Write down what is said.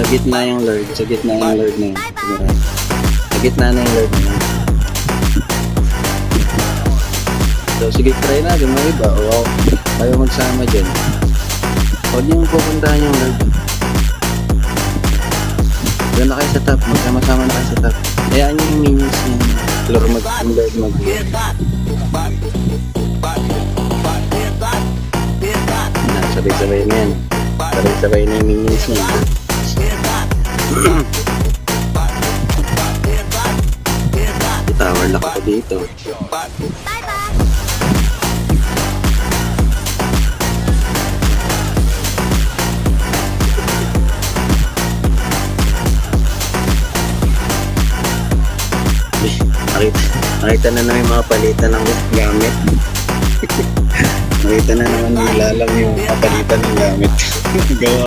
Sa gitna yung Lord. Sa gitna yung Lord na yun. Siguro. Sa gitna na yung Lord na yun. So, sige, try natin mga iba. O, wow. Kayo magsama dyan. Huwag niyong pupuntahan yung Lord. Doon na kayo sa top. Magsama-sama na kayo sa top. Hayaan niyo yung minions niya. Lord mag sabay-sabay na yan. Sabay-sabay na yung minions niya. Tower lock ako dito. Nakita na naman yung mga palitan ng gamit. Nakita na naman nilalang yung kapalitan ng gamit. Gawa.